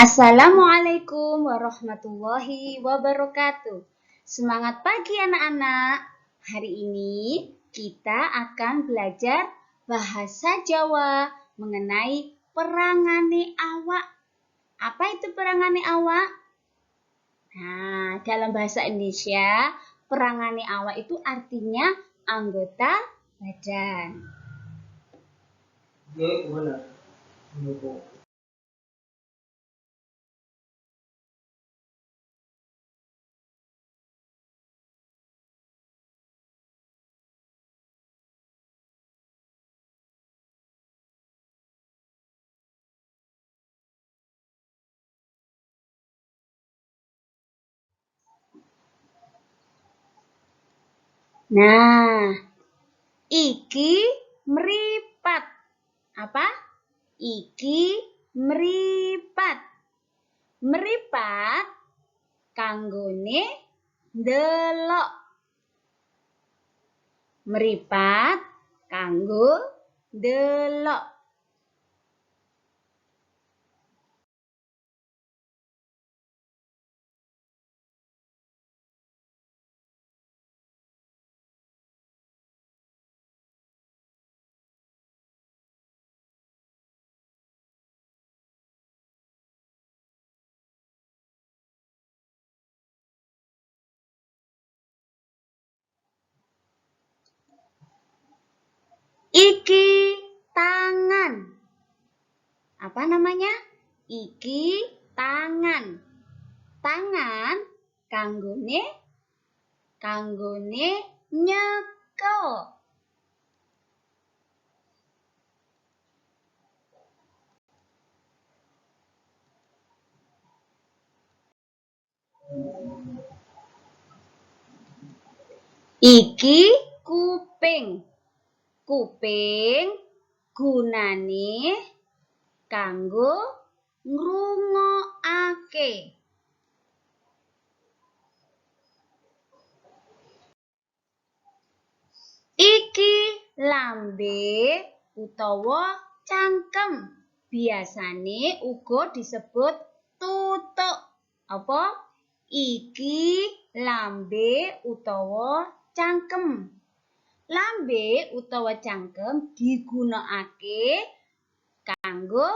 Assalamualaikum warahmatullahi wabarakatuh. Semangat pagi anak-anak. Hari ini kita akan belajar bahasa Jawa mengenai perangane awak. Apa itu perangane awak? Nah, dalam bahasa Indonesia, perangane awak itu artinya anggota badan. Nah, iki meripat. Apa? Iki meripat. Meripat kanggone ndelok. Meripat kanggo ndelok. Iki tangan. Apa namanya? Iki tangan. Tangan kanggone nyekel. Iki kuping. Kuping gunane kanggo ngrungokake. Iki lambe utawa cangkem. Biasane uga disebut tutuk. Apa? Iki lambe utawa cangkem. Lambe utawa cangkem digunakake kanggo